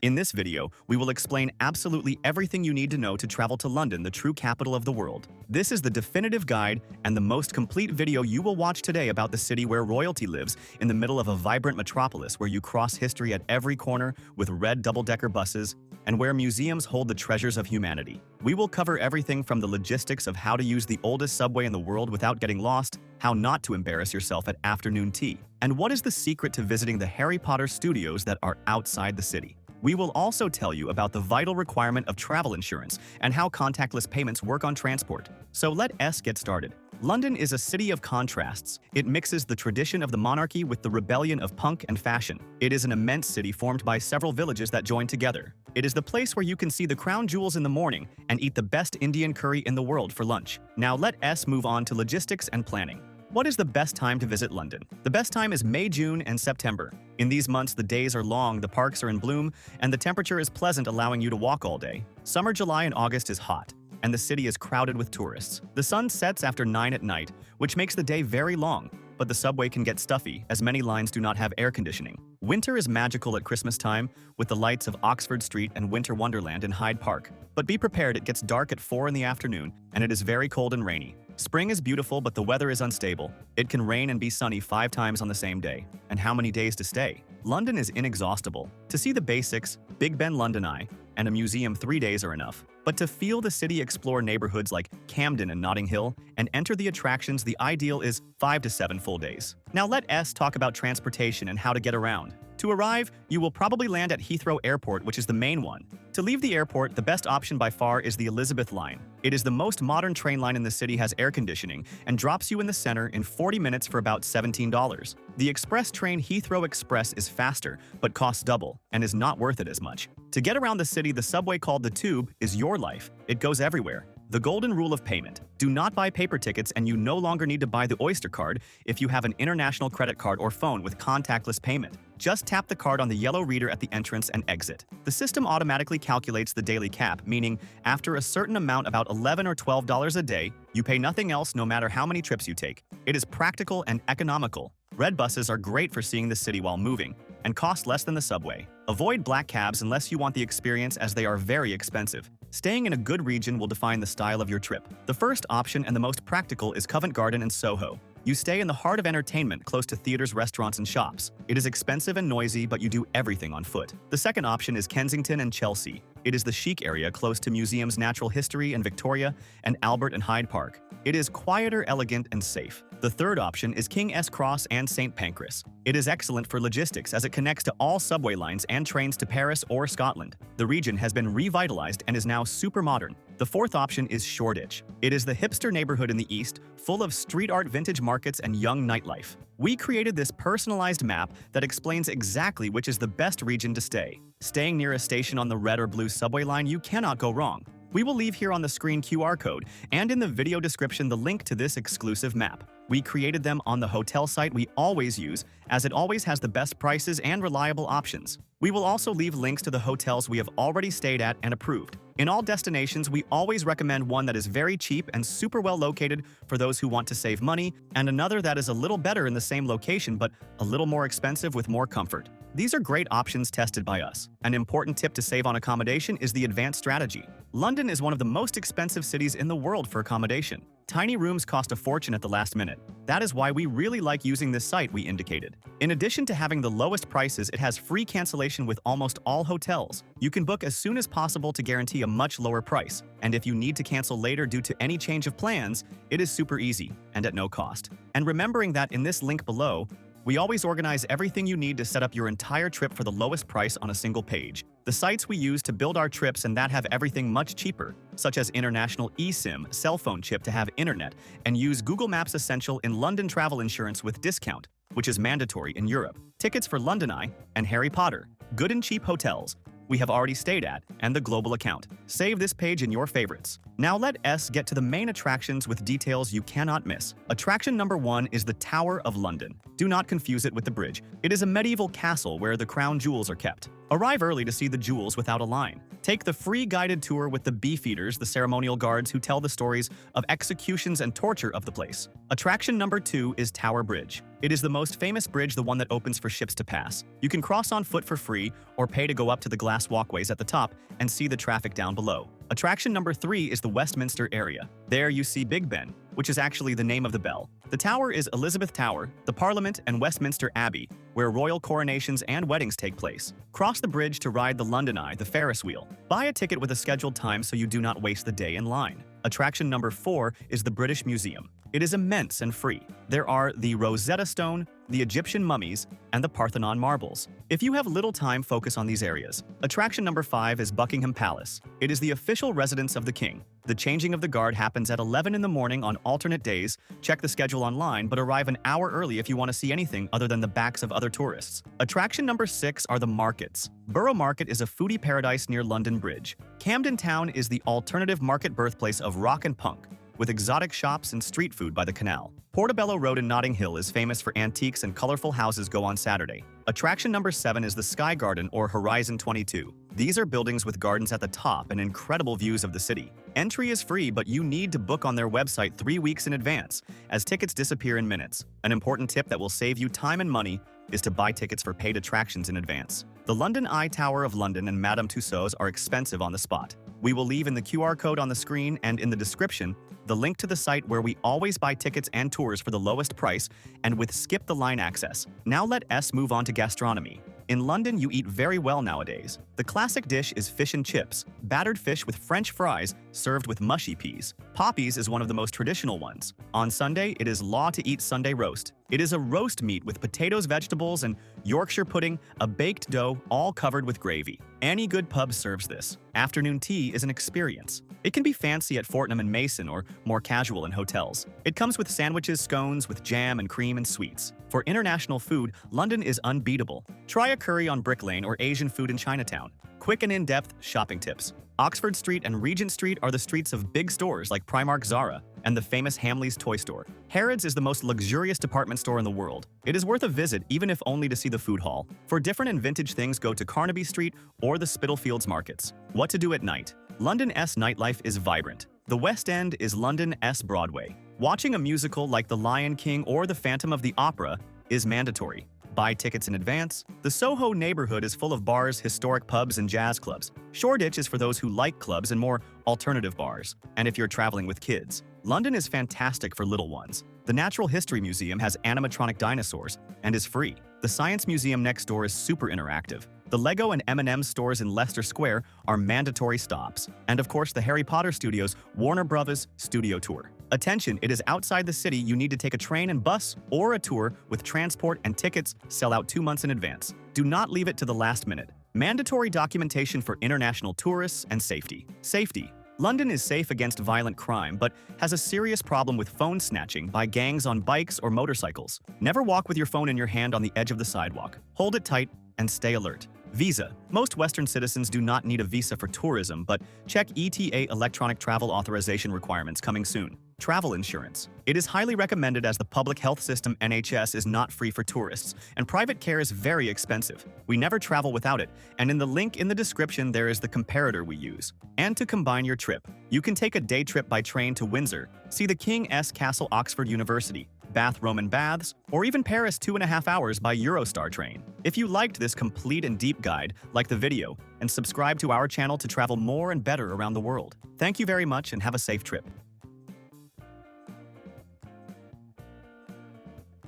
In this video, we will explain absolutely everything you need to know to travel to London, the true capital of the world. This is the definitive guide and the most complete video you will watch today about the city where royalty lives in the middle of a vibrant metropolis where you cross history at every corner with red double-decker buses and where museums hold the treasures of humanity. We will cover everything from the logistics of how to use the oldest subway in the world without getting lost, how not to embarrass yourself at afternoon tea, and what is the secret to visiting the Harry Potter studios that are outside the city. We will also tell you about the vital requirement of travel insurance and how contactless payments work on transport. So let us get started. London is a city of contrasts. It mixes the tradition of the monarchy with the rebellion of punk and fashion. It is an immense city formed by several villages that join together. It is the place where you can see the crown jewels in the morning and eat the best Indian curry in the world for lunch. Now let us move on to logistics and planning. What is the best time to visit London? The best time is May, June, and September. In these months, the days are long, the parks are in bloom, and the temperature is pleasant, allowing you to walk all day. Summer, July, and August is hot, and the city is crowded with tourists. The sun sets after 9 at night, which makes the day very long, but the subway can get stuffy, as many lines do not have air conditioning. Winter is magical at Christmas time, with the lights of Oxford Street and Winter Wonderland in Hyde Park. But be prepared, it gets dark at 4 in the afternoon, and it is very cold and rainy. Spring is beautiful, but the weather is unstable. It can rain and be sunny 5 times on the same day. And how many days to stay? London is inexhaustible. To see the basics, Big Ben London Eye, and a museum 3 days are enough. But to feel the city, explore neighborhoods like Camden and Notting Hill, and enter the attractions, the ideal is 5 to 7 full days. Now let us talk about transportation and how to get around. To arrive, you will probably land at Heathrow Airport, which is the main one. To leave the airport, the best option by far is the Elizabeth line. It is the most modern train line in the city, has air conditioning, and drops you in the center in 40 minutes for about $17. The express train Heathrow Express is faster, but costs double, and is not worth it as much. To get around the city, the subway called the Tube is your life. It goes everywhere. The golden rule of payment. Do not buy paper tickets, and you no longer need to buy the Oyster card if you have an international credit card or phone with contactless payment. Just tap the card on the yellow reader at the entrance and exit. The system automatically calculates the daily cap, meaning after a certain amount, about $11 or $12 a day, you pay nothing else no matter how many trips you take. It is practical and economical. Red buses are great for seeing the city while moving and cost less than the subway. Avoid black cabs unless you want the experience, as they are very expensive. Staying in a good region will define the style of your trip. The first option and the most practical is Covent Garden and Soho. You stay in the heart of entertainment, close to theaters, restaurants, and shops. It is expensive and noisy, but you do everything on foot. The second option is Kensington and Chelsea. It is the chic area close to museums, natural history, and Victoria, and Albert and Hyde Park. It is quieter, elegant, and safe. The third option is King's Cross and St. Pancras. It is excellent for logistics, as it connects to all subway lines and trains to Paris or Scotland. The region has been revitalized and is now super modern. The fourth option is Shoreditch. It is the hipster neighborhood in the east, full of street art, vintage markets, and young nightlife. We created this personalized map that explains exactly which is the best region to stay. Staying near a station on the red or blue subway line, you cannot go wrong. We will leave here on the screen QR code and in the video description the link to this exclusive map. We created them on the hotel site we always use, as it always has the best prices and reliable options. We will also leave links to the hotels we have already stayed at and approved. In all destinations, we always recommend one that is very cheap and super well located for those who want to save money, and another that is a little better in the same location but a little more expensive with more comfort. These are great options tested by us. An important tip to save on accommodation is the advanced strategy. London is one of the most expensive cities in the world for accommodation. Tiny rooms cost a fortune at the last minute. That is why we really like using this site we indicated. In addition to having the lowest prices, it has free cancellation with almost all hotels. You can book as soon as possible to guarantee a much lower price. And if you need to cancel later due to any change of plans, it is super easy and at no cost. And remembering that in this link below, we always organize everything you need to set up your entire trip for the lowest price on a single page. The sites we use to build our trips and that have everything much cheaper, such as international eSIM, cell phone chip to have internet, and use Google Maps Essential in London travel insurance with discount, which is mandatory in Europe. Tickets for London Eye and Harry Potter, good and cheap hotels we have already stayed at, and the global account. Save this page in your favorites. Now let S get to the main attractions with details you cannot miss. Attraction number 1 is the Tower of London. Do not confuse it with the bridge. It is a medieval castle where the crown jewels are kept. Arrive early to see the jewels without a line. Take the free guided tour with the beefeaters, the ceremonial guards who tell the stories of executions and torture of the place. Attraction number 2 is Tower Bridge. It is the most famous bridge, the one that opens for ships to pass. You can cross on foot for free or pay to go up to the glass walkways at the top and see the traffic down below. Attraction number 3 is the Westminster area. There you see Big Ben, which is actually the name of the bell. The tower is Elizabeth Tower, the Parliament, and Westminster Abbey, where royal coronations and weddings take place. Cross the bridge to ride the London Eye, the Ferris wheel. Buy a ticket with a scheduled time so you do not waste the day in line. Attraction number 4 is the British Museum. It is immense and free. There are the Rosetta Stone, the Egyptian mummies, and the Parthenon marbles. If you have little time, focus on these areas. Attraction number 5 is Buckingham Palace. It is the official residence of the king. The changing of the guard happens at 11 in the morning on alternate days. Check the schedule online, but arrive an hour early if you want to see anything other than the backs of other tourists. Attraction number 6 are the markets. Borough Market is a foodie paradise near London Bridge. Camden Town is the alternative market birthplace of rock and punk, with exotic shops and street food by the canal. Portobello Road in Notting Hill is famous for antiques and colorful houses go on Saturday. Attraction number 7 is the Sky Garden or Horizon 22. These are buildings with gardens at the top and incredible views of the city. Entry is free, but you need to book on their website 3 weeks in advance, as tickets disappear in minutes. An important tip that will save you time and money is to buy tickets for paid attractions in advance. The London Eye Tower of London and Madame Tussauds are expensive on the spot. We will leave in the QR code on the screen and in the description the link to the site where we always buy tickets and tours for the lowest price and with skip-the-line access. Now let S move on to gastronomy. In London, you eat very well nowadays. The classic dish is fish and chips, battered fish with French fries served with mushy peas. Poppies is one of the most traditional ones. On Sunday, it is law to eat Sunday roast. It is a roast meat with potatoes, vegetables, and Yorkshire pudding, a baked dough, all covered with gravy. Any good pub serves this. Afternoon tea is an experience. It can be fancy at Fortnum and Mason or more casual in hotels. It comes with sandwiches, scones with jam and cream and sweets. For international food, London is unbeatable. Try a curry on Brick Lane or Asian food in Chinatown. Quick and in-depth shopping tips. Oxford Street and Regent Street are the streets of big stores like Primark, Zara, and the famous Hamleys toy store. Harrods is the most luxurious department store in the world. It is worth a visit, even if only to see the food hall. For different and vintage things, go to Carnaby Street or the Spitalfields markets. What to do at night? London S nightlife is vibrant. The West End is London S Broadway. Watching a musical like The Lion King or The Phantom of the Opera is mandatory. Buy tickets in advance. The Soho neighborhood is full of bars, historic pubs, and jazz clubs. Shoreditch is for those who like clubs and more alternative bars. And if you're traveling with kids, London is fantastic for little ones. The Natural History Museum has animatronic dinosaurs and is free. The Science Museum next door is super interactive. The Lego and M&M stores in Leicester Square are mandatory stops. And of course, the Harry Potter Studios Warner Bros. Studio Tour. Attention, it is outside the city. You need to take a train and bus or a tour with transport, and tickets sell out 2 months in advance. Do not leave it to the last minute. Mandatory documentation for international tourists and safety. Safety. London is safe against violent crime, but has a serious problem with phone snatching by gangs on bikes or motorcycles. Never walk with your phone in your hand on the edge of the sidewalk. Hold it tight and stay alert. Visa. Most Western citizens do not need a visa for tourism, but check ETA electronic travel authorization requirements coming soon. Travel insurance. It is highly recommended as the public health system NHS is not free for tourists, and private care is very expensive. We never travel without it, and in the link in the description there is the comparator we use. And to combine your trip, you can take a day trip by train to Windsor, see the King S Castle Oxford University, Bath Roman Baths, or even Paris 2.5 hours by Eurostar train. If you liked this complete and deep guide, like the video, and subscribe to our channel to travel more and better around the world. Thank you very much and have a safe trip.